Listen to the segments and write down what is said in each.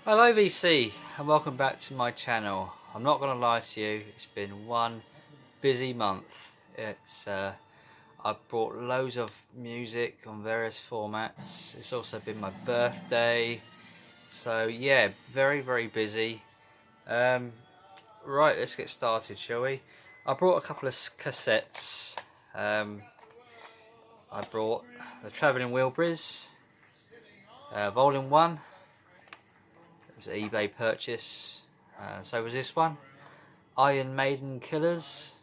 Hello VC and welcome back to my channel. I'm not going to lie to you, it's been one busy month. I've brought loads of music on various formats. It's also been my birthday, so yeah, very busy. Right, let's get started, shall we? I brought a couple of cassettes. I brought the Travelling Wilburys, Volume 1. It was an eBay purchase. So was this one, Iron Maiden Killers.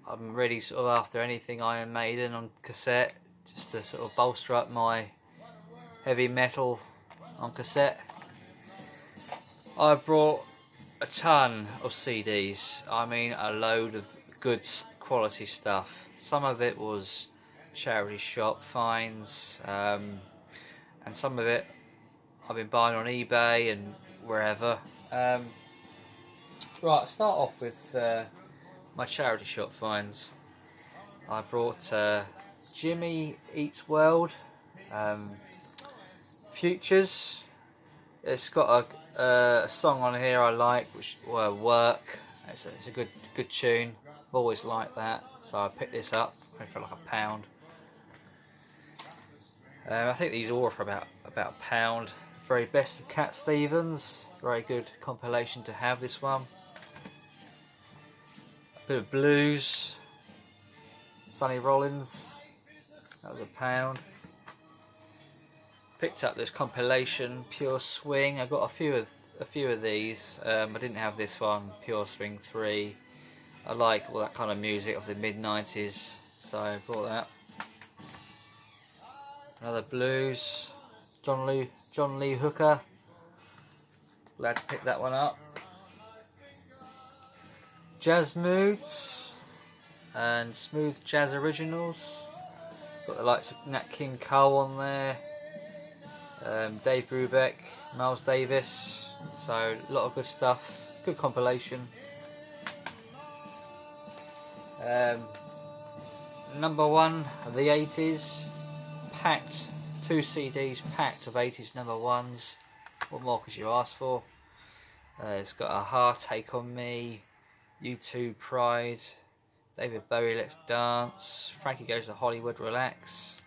I'm really sort of after anything Iron Maiden on cassette, just to sort of bolster up my heavy metal on cassette. I brought a ton of CDs. I mean, a load of good quality stuff. Some of it was charity shop finds, and some of it I've been buying on eBay and wherever. Right, I'll start off with my charity shop finds. I brought Jimmy Eats World, Futures. It's got a song on here I like, which Work. It's a good tune. I've always liked that, so I picked this up for like £1. I think these all are for about £1. Very best of Cat Stevens. Very good compilation to have, this one. A bit of blues. Sonny Rollins. That was £1. Picked up this compilation, Pure Swing. I got a few of these. I didn't have this one, Pure Swing 3. I like all that kind of music of the mid-90s, so I bought that. Another blues, John Lee Hooker. Glad to pick that one up. Jazz Moods and Smooth Jazz Originals. Got the likes of Nat King Cole on there. Dave Brubeck, Miles Davis. So a lot of good stuff. Good compilation. Number one of the 80s. Packed, 2 CDs packed of 80s number ones. What more could you ask for? It's got A Heart, Take On Me, U2, Pride, David Bowie, Let's Dance, Frankie Goes to Hollywood, Relax.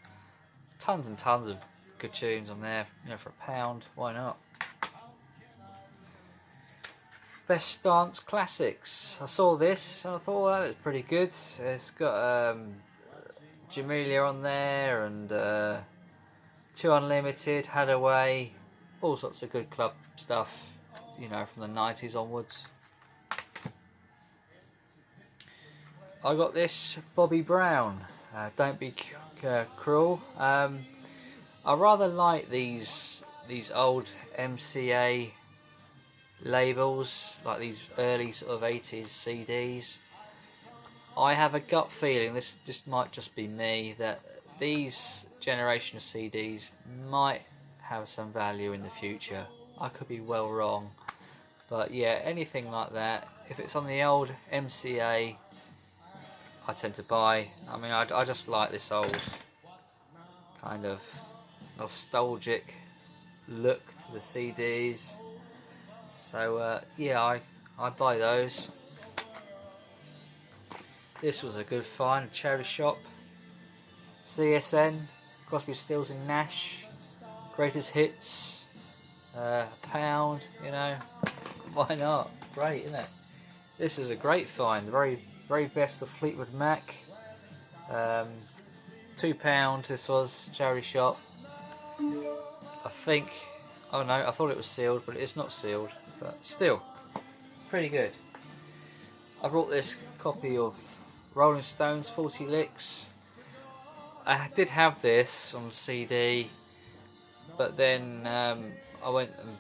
Tons and tons of good tunes on there, you know, for £1. Why not? Best Dance Classics. I saw this and I thought, well, that was pretty good. It's got Jamelia on there and 2 Unlimited, Hadaway, all sorts of good club stuff, you know, from the 90s onwards. I got this Bobby Brown, Don't Be Cruel. I rather like these old MCA labels, like these early sort of 80s CDs. I have a gut feeling, this might just be me, that these generation of CDs might have some value in the future. I could be well wrong, but yeah, anything like that, if it's on the old MCA, I tend to buy. I mean, I just like this old kind of nostalgic look to the CDs, so yeah, I buy those. This was a good find, charity shop. CSN, Crosby, Stills and Nash, Greatest Hits, £1, you know, why not? Great, isn't it? This is a great find, very best of Fleetwood Mac. £2 this was, charity shop. I think, oh no, I thought it was sealed, but it's not sealed, but still, pretty good. I brought this copy of Rolling Stones 40 Licks. I did have this on CD, but then I went and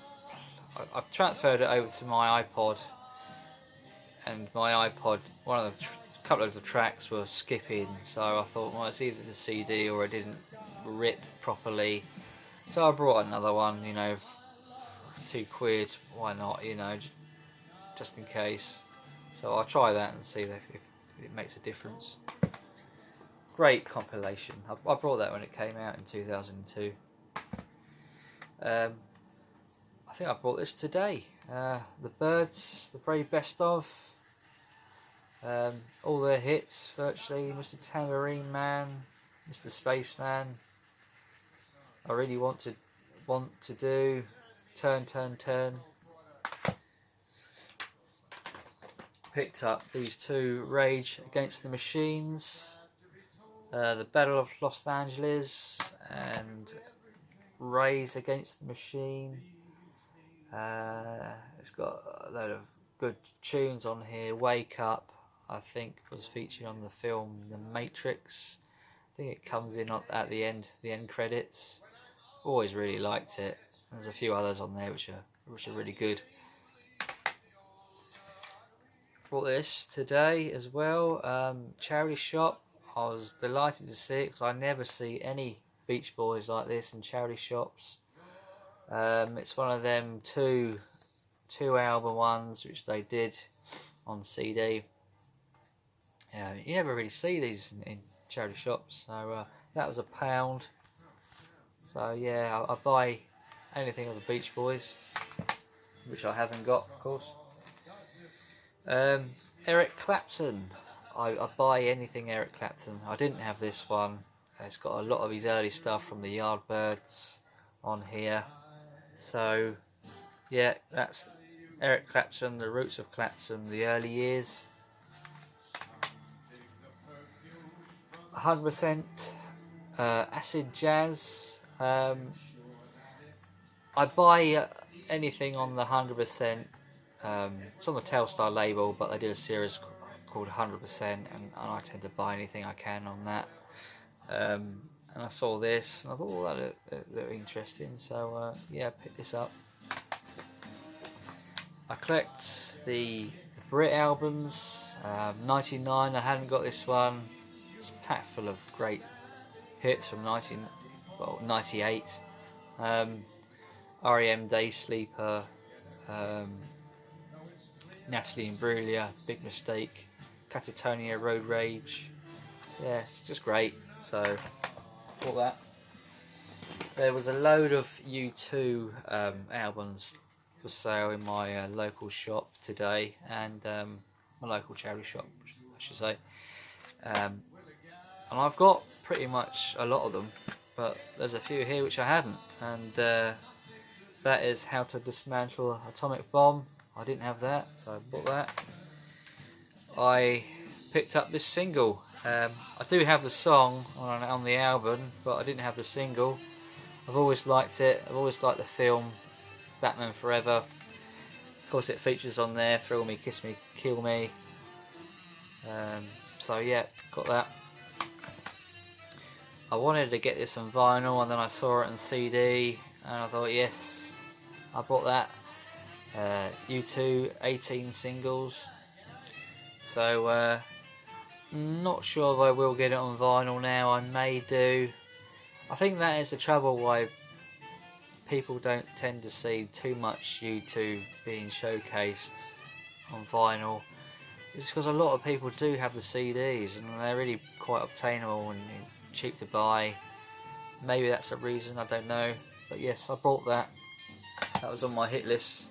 I transferred it over to my iPod, and my iPod, one of the couple of the tracks were skipping, so I thought, well, it's either the CD or it didn't rip properly, so I brought another one, you know, £2, why not, you know, just in case. So I'll try that and see if it makes a difference. Great compilation. I brought that when it came out in 2002. I think I bought this today. The Birds, the very best of. All their hits virtually. Mr. Tambourine Man, Mr. Spaceman. I really want to do Turn, Turn, Turn. Picked up these two, Rage Against the Machines, the Battle of Los Angeles, and Raise Against the Machine. It's got a load of good tunes on here. Wake Up, I think, was featured on the film The Matrix. I think it comes in at the end credits. Always really liked it. There's a few others on there which are really good. Bought this today as well. Charity shop. I was delighted to see it because I never see any Beach Boys like this in charity shops. It's one of them two album ones which they did on CD. You never really see these in charity shops, so that was £1. So yeah, I buy anything of the Beach Boys, which I haven't got, of course. Eric Clapton. I buy anything Eric Clapton. I didn't have this one. It's got a lot of his early stuff from the Yardbirds on here. So yeah, that's Eric Clapton, the roots of Clapton, the early years. 100% acid jazz. I buy anything on the 100%. It's on the Telstar label, but they did a series called 100%, and I tend to buy anything I can on that. And I saw this and I thought, oh, that looked interesting, so yeah, pick this up. I collect the Brit albums. 99, I hadn't got this one. It's packed full of great hits from 98. REM Day Sleeper, Natalie Imbruglia, Big Mistake, Catatonia, Road Rage. Yeah, it's just great. So bought that. There was a load of U2 albums for sale in my local shop today, and my local charity shop, I should say. And I've got pretty much a lot of them, but there's a few here which I hadn't, and that is How to Dismantle an Atomic Bomb. I didn't have that, so I bought that. I picked up this single. I do have the song on the album, but I didn't have the single. I've always liked it. I've always liked the film Batman Forever. Of course, it features on there Thrill Me, Kiss Me, Kill Me. So yeah, got that. I wanted to get this on vinyl, and then I saw it on CD, and I thought, yes, I bought that. U2 18 singles. So not sure if I will get it on vinyl now. I may do. I think that is the trouble why people don't tend to see too much U2 being showcased on vinyl. It's because a lot of people do have the CDs, and they're really quite obtainable and cheap to buy. Maybe that's a reason, I don't know. But yes, I bought that. That was on my hit list.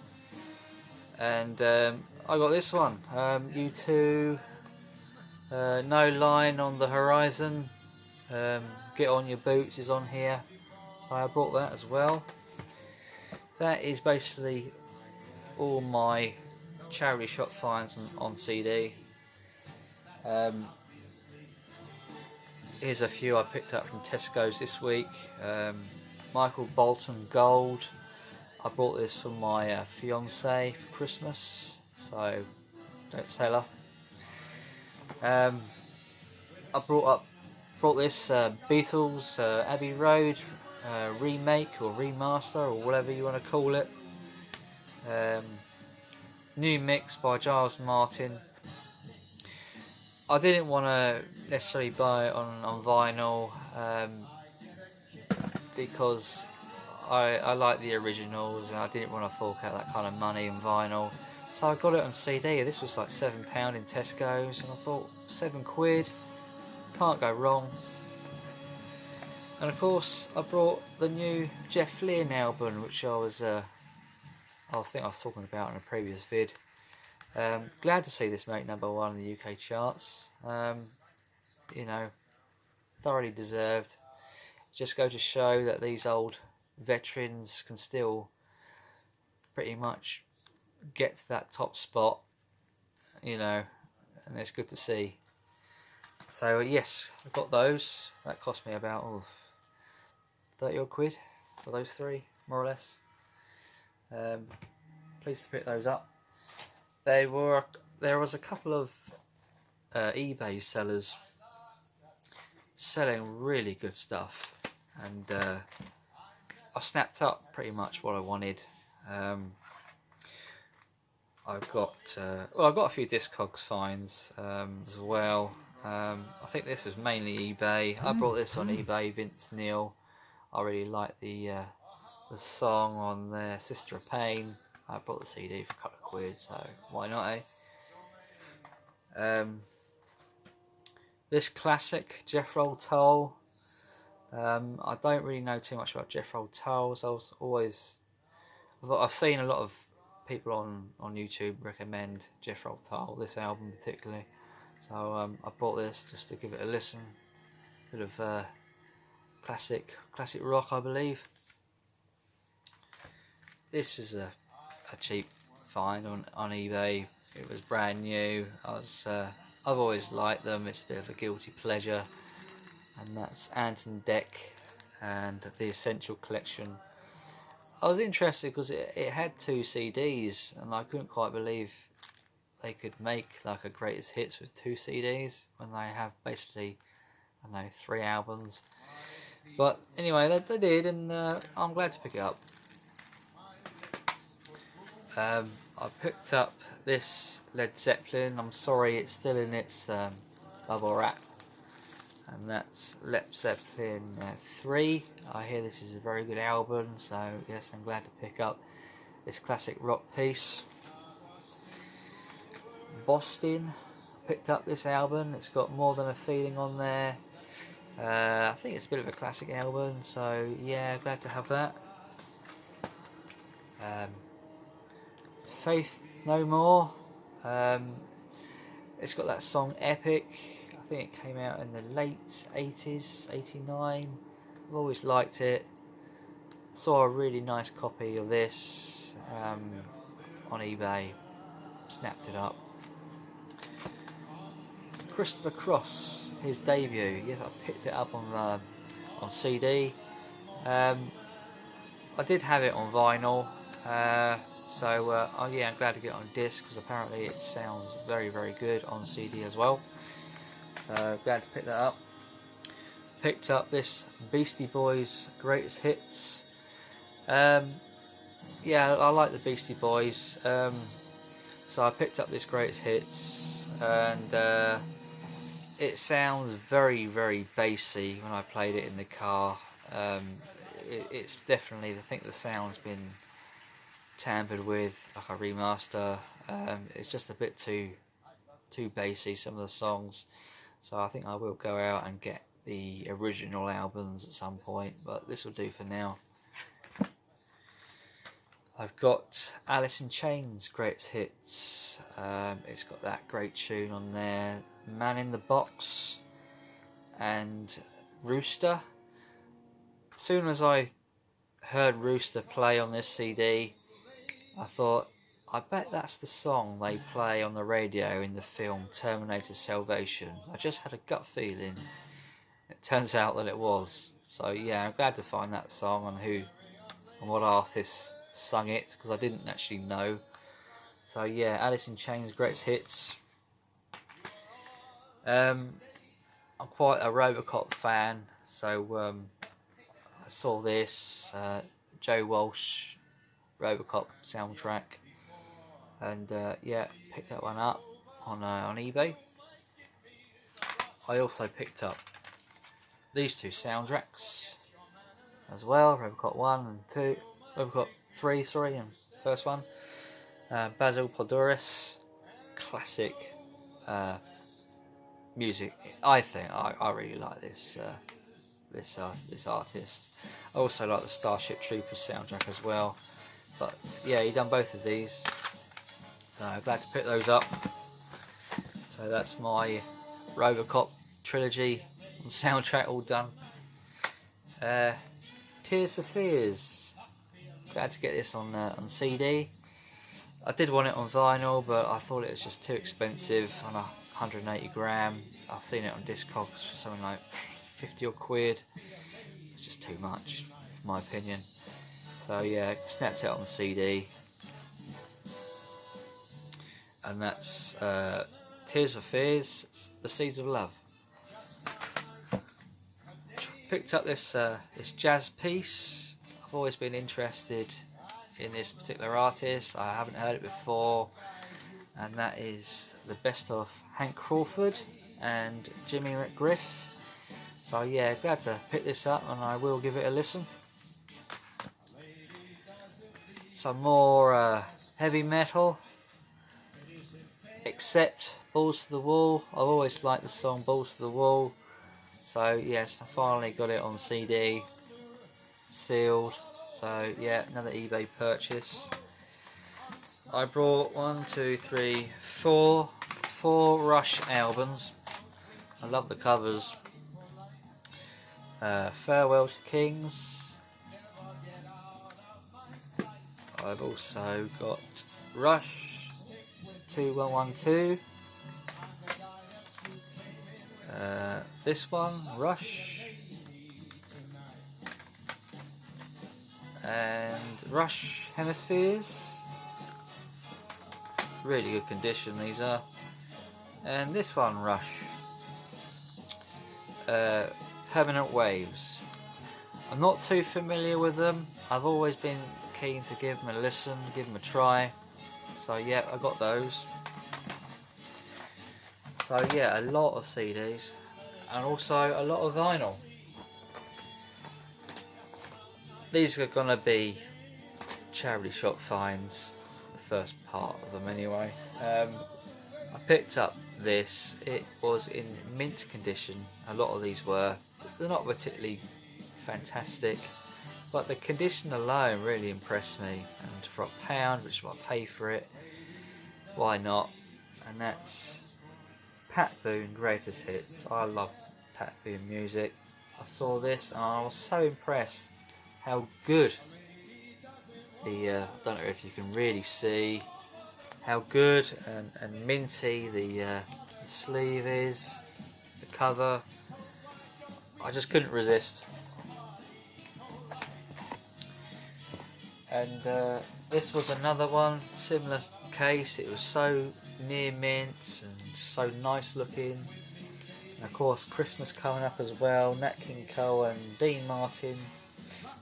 And I got this one, U2, No Line on the Horizon, Get On Your Boots is on here, so I brought that as well. That is basically all my charity shop finds on CD. Here's a few I picked up from Tesco's this week. Michael Bolton Gold. I bought this for my fiance for Christmas, so don't tell her. I brought this Beatles Abbey Road remake or remaster or whatever you want to call it. New mix by Giles Martin. I didn't want to necessarily buy it on vinyl because I like the originals, and I didn't want to fork out that kind of money on vinyl, so I got it on CD. This was like £7 in Tesco's, and I thought £7, can't go wrong. And of course I brought the new Jeff Lynne album, which I was I think I was talking about in a previous vid. Glad to see this make #1 in the UK charts. You know, thoroughly deserved. Just go to show that these old veterans can still pretty much get to that top spot, you know, and it's good to see. So yes, I got those. That cost me about 30 odd quid for those three, more or less. Pleased to pick those up. There was a couple of eBay sellers selling really good stuff, and I snapped up pretty much what I wanted. I've got a few Discogs finds as well. I think this is mainly eBay. I brought this on eBay, Vince Neil. I really like the song on there, Sister of Pain. I bought the CD for a couple of quid, so why not, eh? This classic Jethro Tull. I don't really know too much about Jethro Tull, so I've seen a lot of people on YouTube recommend Jethro Tull, this album particularly. So I bought this just to give it a listen. Bit of classic rock, I believe. This is a cheap find on eBay. It was brand new. I've always liked them. It's a bit of a guilty pleasure, and that's Anton Deck and the Essential Collection. I was interested because it had 2 CDs, and I couldn't quite believe they could make like a greatest hits with 2 CDs when they have basically, I don't know, 3 albums. But anyway, they did, and I'm glad to pick it up. I picked up this Led Zeppelin. I'm sorry, it's still in its bubble wrap, and that's Led Zeppelin 3. I hear this is a very good album, so yes, I'm glad to pick up this classic rock piece. Boston, picked up this album. It's got More Than a Feeling on there. I think it's a bit of a classic album, so yeah, glad to have that. Faith No More. It's got that song Epic. I think it came out in the late 80s, 89. I've always liked it. Saw a really nice copy of this on eBay. Snapped it up. Christopher Cross, his debut. Yes, I picked it up on CD. I did have it on vinyl. Oh yeah, I'm glad to get it on disc because apparently it sounds very, very good on CD as well. So glad to pick that up. Picked up this Beastie Boys Greatest Hits. Yeah, I like the Beastie Boys. So I picked up this Greatest Hits, and it sounds very, very bassy when I played it in the car. It's definitely, I think the sound's been tampered with, like a remaster. It's just a bit too bassy, some of the songs, so I think I will go out and get the original albums at some point, but this will do for now. I've got Alice in Chains Greatest Hits. It's got that great tune on there, Man in the Box and Rooster. As soon as I heard Rooster play on this CD, I thought, I bet that's the song they play on the radio in the film Terminator Salvation. I just had a gut feeling. It turns out that it was. So yeah, I'm glad to find that song and what artist sung it, because I didn't actually know. So yeah, Alice in Chains Greatest Hits. I'm quite a Robocop fan, so I saw this Joe Walsh Robocop soundtrack, and yeah, picked that one up on eBay. I also picked up these 2 soundtracks as well, Robocop 1 and 2, Robocop 3, sorry, and first one. Basil Poledouris, classic music. I think I really like this artist. I also like the Starship Troopers soundtrack as well. But yeah, he done both of these, so I'm glad to pick those up. So that's my Robocop trilogy and soundtrack all done. Tears for Fears. Glad to get this on CD. I did want it on vinyl, but I thought it was just too expensive on 180 gram. I've seen it on Discogs for something like 50 odd quid. It's just too much, in my opinion. So yeah, snapped it on CD. And that's Tears for Fears, The Seeds of Love. Picked up this this jazz piece. I've always been interested in this particular artist. I haven't heard it before, and that is the best of Hank Crawford and Jimmy McGriff. So yeah, glad to pick this up, and I will give it a listen. Some more heavy metal, except Balls to the Wall. I've always liked the song Balls to the Wall. So yes, I finally got it on CD, sealed. So yeah, another eBay purchase. I brought 4 Rush albums. I love the covers. Farewell to Kings. I've also got Rush 2112. This one, Rush, and Rush Hemispheres. Really good condition these are. And this one, Rush, Permanent Waves. I'm not too familiar with them. I've always been keen to give them a listen, give them a try. So yeah, I got those. So yeah, a lot of CDs and also a lot of vinyl. These are gonna be charity shop finds, the first part of them anyway. I picked up this. It was in mint condition. A lot of these were. They're not particularly fantastic, but the condition alone really impressed me. And for £1, which is what I pay for it, why not? And that's Pat Boone Greatest Hits. I love Pat Boone music. I saw this and I was so impressed how good the I don't know if you can really see how good and minty the sleeve is, the cover. I just couldn't resist. And this was another one, similar case. It was so near mint and so nice looking. And of course, Christmas coming up as well. Nat King Cole and Dean Martin,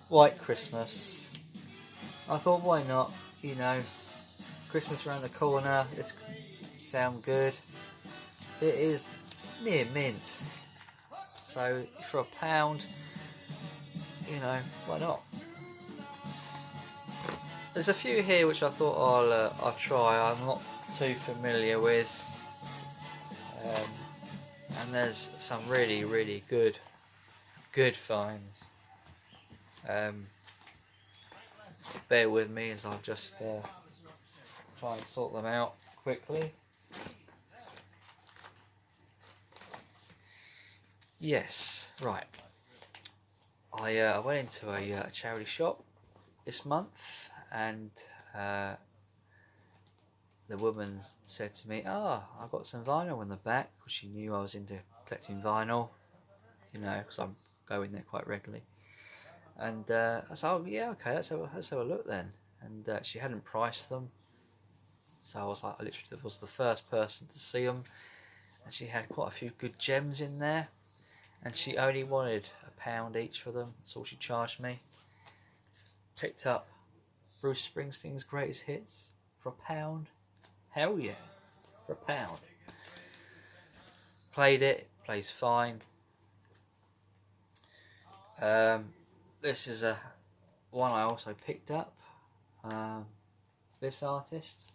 White Christmas. I thought, why not? You know, Christmas around the corner. This sound good. It is near mint, so for £1, you know, why not? There's a few here which I thought I'll try. I'm not too familiar with, and there's some really good finds. Bear with me as I'll just try and sort them out quickly. Yes, right. I went into a charity shop this month, and the woman said to me, "Ah, I got some vinyl in the back," because she knew I was into collecting vinyl, you know, because I go in there quite regularly. And I said, "Oh yeah, okay, let's have a look then." And she hadn't priced them, so I was like, I literally was the first person to see them, and she had quite a few good gems in there, and she only wanted £1 each for them. That's all she charged me. Picked up Bruce Springsteen's Greatest Hits for £1. Hell yeah, for £1. Played it, plays fine. This is a one I also picked up. This artist,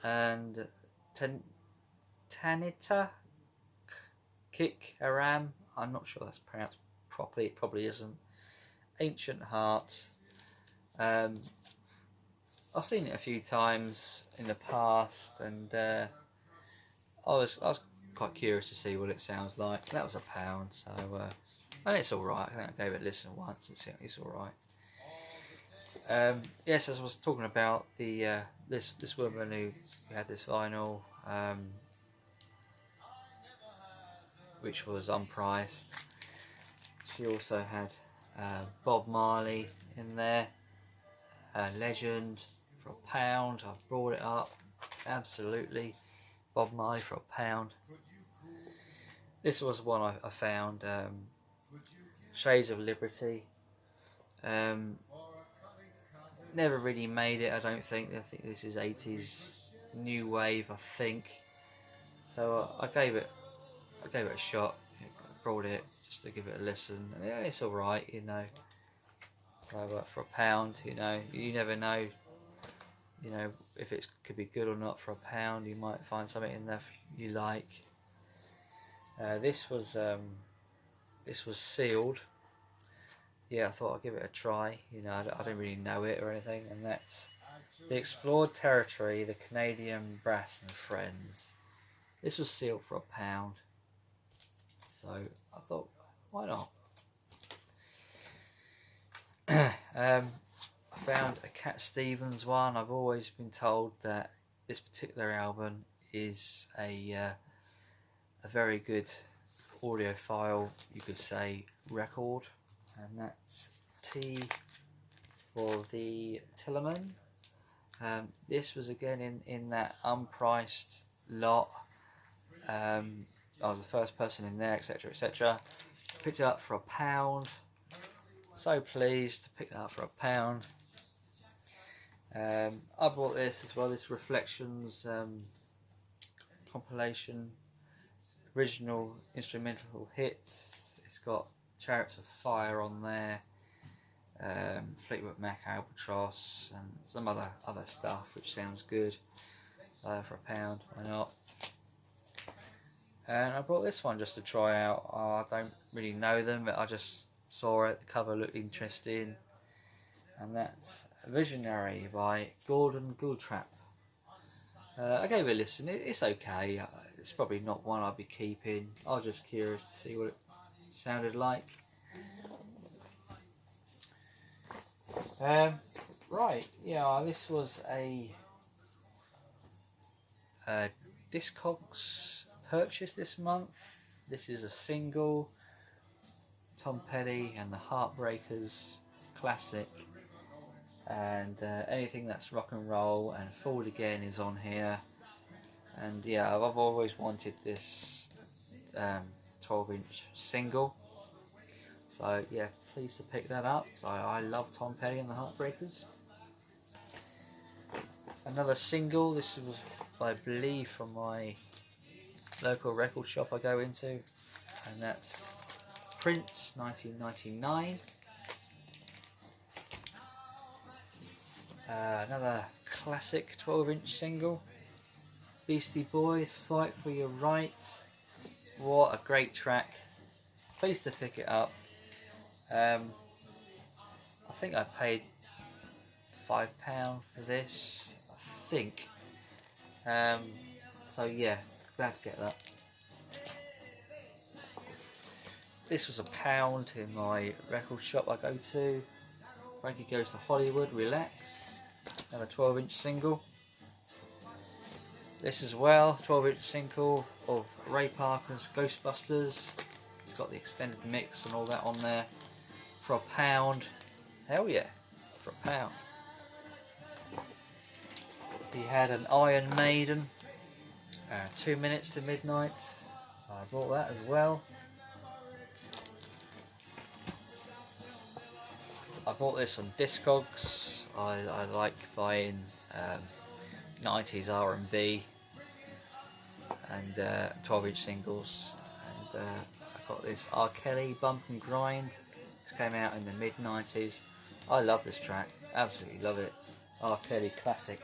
and Tanita Kick Aram. I'm not sure that's pronounced properly. It probably isn't. Ancient Heart. I've seen it a few times in the past, and I was quite curious to see what it sounds like. That was £1, so and it's all right. I think I gave it a listen once. It's all right. Yes, as I was talking about the this woman who had this vinyl, which was unpriced. She also had Bob Marley in there, Legend for £1. I've brought it up. Absolutely, Bob Marley for £1. This was one I found. Shades of Liberty. Never really made it, I don't think. I think this is 80s new wave, I think. So I gave it a shot. I brought it just to give it a listen. Yeah, it's all right, you know. So for £1, you know, you never know. You know, if it could be good or not for £1, you might find something in there you like. This was sealed. Yeah, I thought I'd give it a try. You know, I don't really know it or anything, and that's The Explored Territory, the Canadian Brass and Friends. This was sealed for £1, so I thought, why not? I found a Cat Stevens one. I've always been told that this particular album is a very good audiophile, you could say, record, and that's T for the Tillerman. This was again in that unpriced lot. I was the first person in there, etc, etc. Picked it up for £1. So pleased to pick that up for £1. I bought this as well, this Reflections compilation, original instrumental hits. It's got Chariots of Fire on there, Fleetwood Mac, Albatross, and some other stuff which sounds good. For £1, why not? And I bought this one just to try out. I don't really know them, but I just saw it, the cover looked interesting, and that's Visionary by Gordon Goultrap. I gave it a listen. It's okay. It's probably not one I'll be keeping. I was just curious to see what it sounded like. Right, yeah, this was a Discogs purchase this month. This is a single, Tom Petty and the Heartbreakers classic, and anything that's rock and roll and Forward Again is on here. And yeah, I've always wanted this 12-inch single, so yeah, pleased to pick that up. So I love Tom Petty and the Heartbreakers. Another single, this was I believe from my local record shop I go into, and that's Prince 1999. Another classic 12-inch single, Beastie Boys, Fight for Your Right. What a great track. Pleased to pick it up. I think I paid £5 for this, I think. So yeah, glad to get that. This was £1 in my record shop I go to. Frankie Goes to Hollywood, Relax. Another 12-inch single. This as well, 12-inch single of Ray Parker's Ghostbusters. It's got the extended mix and all that on there for £1. Hell yeah, for £1. He had an Iron Maiden, 2 Minutes to Midnight, so I bought that as well. I bought this on Discogs. I like buying 90s R&B and 12-inch singles, and I got this R. Kelly, Bump and Grind. This came out in the mid-90s. I love this track, absolutely love it. R. Kelly classic.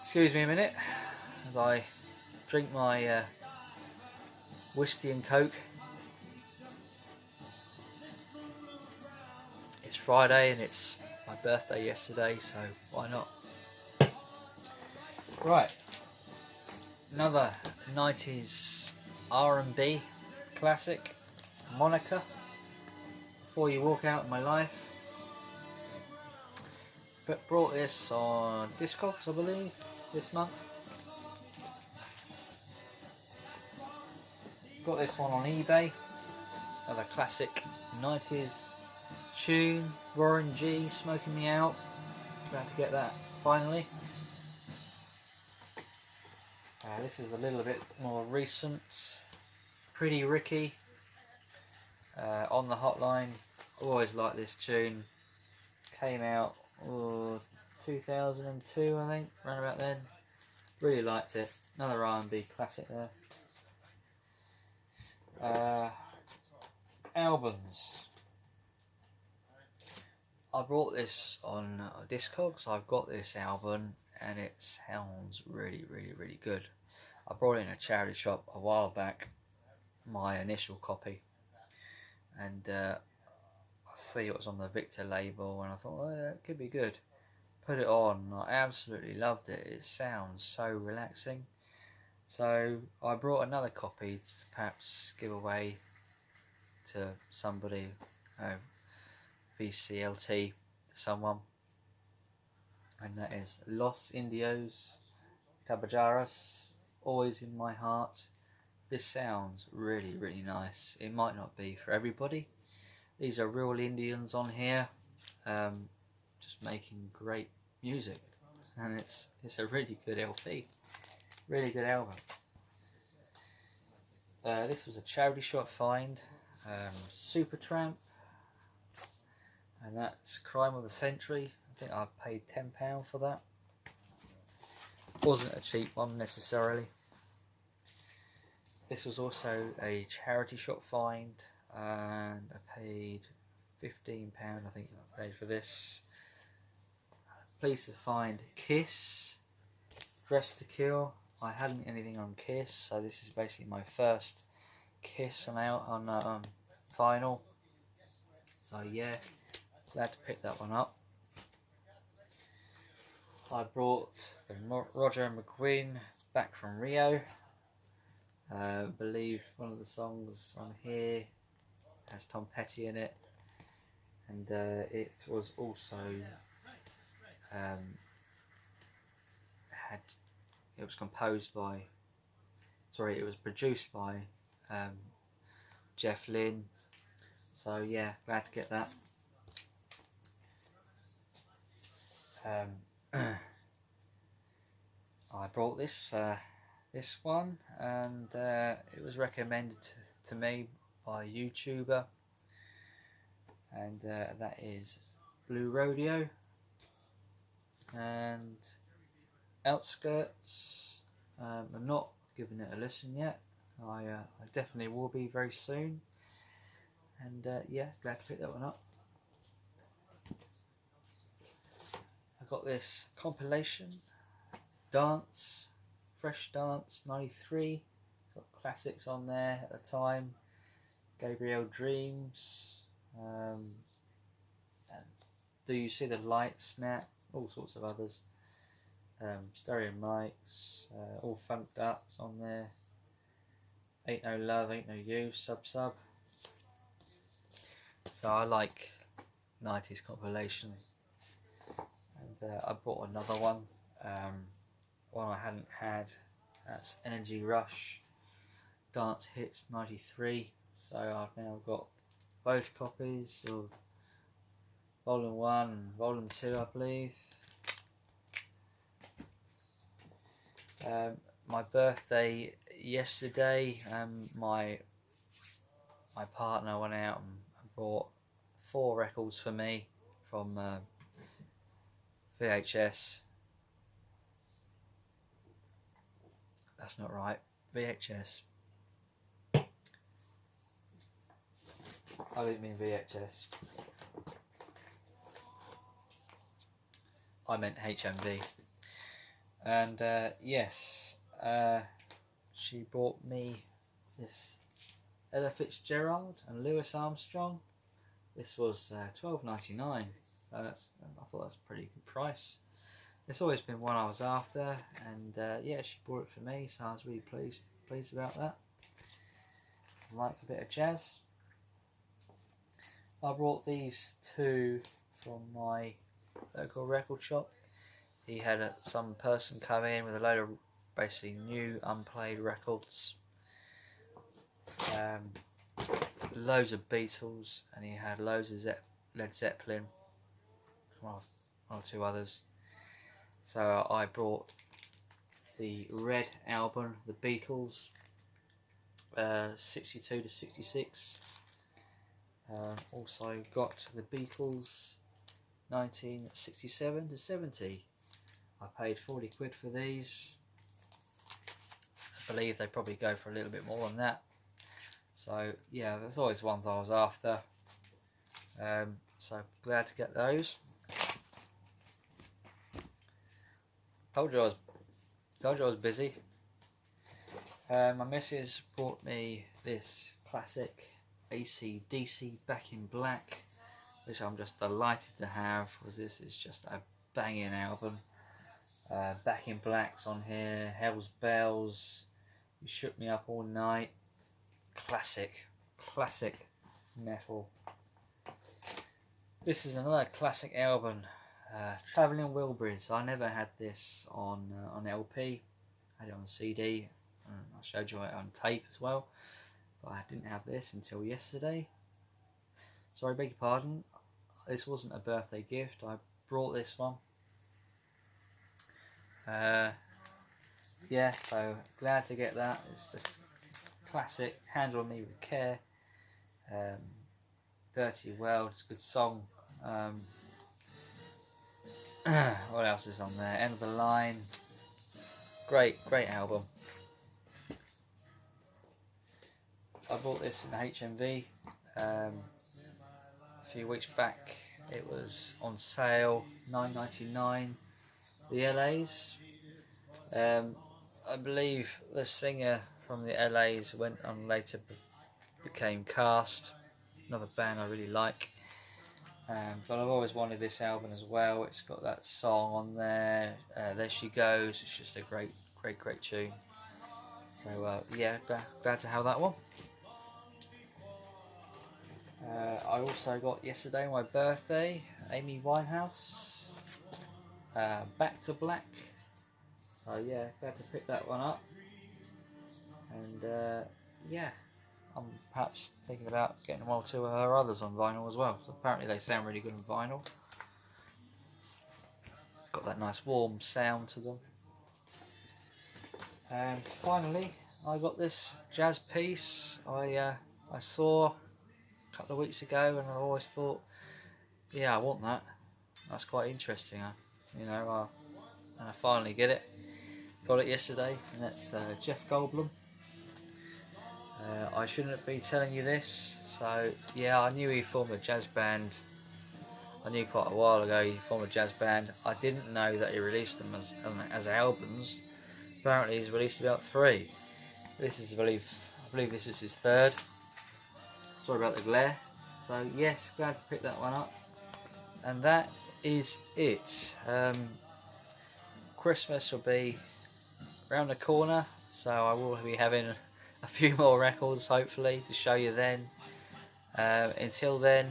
Excuse me a minute as I drink my whiskey and coke. It's Friday and it's my birthday yesterday, so why not? Right, another 90s R&B classic, Monica, Before You Walk Out of My Life. But brought this on Discogs, I believe, this month. Got this one on eBay. Another classic 90s tune, Warren G, Smoking Me Out. Glad to get that finally. This is a little bit more recent. Pretty Ricky, On the Hotline. Always liked this tune. Came out 2002, I think, around about then. Really liked it. Another R&B classic there. Albums. I bought this on Discogs. I've got this album and it sounds really good. I brought it in a charity shop a while back, my initial copy, and I see it was on the Victor label and I thought, oh, that could be good. Put it on, I absolutely loved it. It sounds so relaxing. So I brought another copy to perhaps give away to somebody, VCLT to someone, and that is Los Indios Tabajaras, Always in My Heart. This sounds really nice. It might not be for everybody. These are real Indians on here, just making great music, and it's a really good LP, really good album. This was a charity shop find, Supertramp, and that's Crime of the Century. I think I paid £10 for that. Wasn't a cheap one necessarily. This was also a charity shop find, and I paid £15, I think I paid for this. Pleased to find Kiss, Dress to Kill. I hadn't anything on Kiss, so this is basically my first Kiss on vinyl. So yeah, glad to pick that one up. I brought Roger McGuinn, Back from Rio. I believe one of the songs on here has Tom Petty in it, and it was also it was produced by Jeff Lynne. So yeah, glad to get that. I brought this one, and it was recommended to me by a YouTuber, and that is Blue Rodeo and Outskirts. I'm not giving it a listen yet. I definitely will be very soon, and yeah, glad to pick that one up. I got this compilation, Dance, Fresh Dance 93, got classics on there at the time, Gabriel Dreams, and Do You See the Light, Snap, all sorts of others, Stereo Mics, all funked up on there, Ain't No Love, Ain't No You, Sub. So I like 90s compilations, and I bought another one, one I hadn't had. That's Energy Rush Dance Hits 93. So I've now got both copies of Volume 1 and Volume 2, I believe. My birthday yesterday, my partner went out and bought 4 records for me from VHS. That's not right. VHS. I didn't mean VHS. I meant HMV. And yes, she bought me this Ella Fitzgerald and Louis Armstrong, This was $12.99. I thought that's a pretty good price. It's always been one I was after, and yeah, she bought it for me, so I was really pleased about that. I like a bit of jazz. I brought these two from my local record shop. He had some person come in with a load of basically new unplayed records. Loads of Beatles, and he had loads of Led Zeppelin, one or two others. So I brought the Red album, the Beatles, 62 to 66. Also got the Beatles 1967 to 70. I paid 40 quid for these. I believe they probably go for a little bit more than that. So yeah, there's always ones I was after. So glad to get those. Told you I was busy. My missus brought me this classic AC/DC Back in Black, which I'm just delighted to have, because this is just a banging album. Back in Black's on here, Hell's Bells, You Shook Me Up All Night. Classic metal. This is another classic album, Travelling Wilburys. I never had this on LP. I had it on CD. I showed you it on tape as well, but I didn't have this until yesterday. Sorry, beg your pardon. This wasn't a birthday gift. I brought this one. Yeah, so glad to get that. It's just classic, Handle Me With Care. Dirty World, it's a good song. What else is on there? End of the Line. Great album. I bought this in HMV a few weeks back. It was on sale, $9.99. The LAs. I believe the singer from the LAs went on later, became Cast, another band I really like. But I've always wanted this album as well. It's got that song on there, There She Goes. It's just a great tune. So yeah, glad to have that one. I also got yesterday, my birthday, Amy Winehouse, Back to Black. So yeah, glad to pick that one up. And yeah, I'm perhaps thinking about getting one or two of her others on vinyl as well. So apparently they sound really good on vinyl. Got that nice warm sound to them. And finally, I got this jazz piece I saw a couple of weeks ago, and I always thought, yeah, I want that. That's quite interesting, and I finally get it. Got it yesterday, and that's Jeff Goldblum. I shouldn't be telling you this, so yeah, I knew he formed a jazz band. I knew quite a while ago he formed a jazz band. I didn't know that he released them as albums. Apparently he's released about 3. This is, I believe this is his 3rd. Sorry about the glare. So yes, glad to pick that one up. And that is it. Christmas will be around the corner, so I will be having a few more records hopefully to show you then. Until then,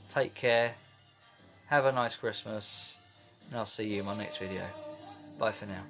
take care, have a nice Christmas, and I'll see you in my next video. Bye for now.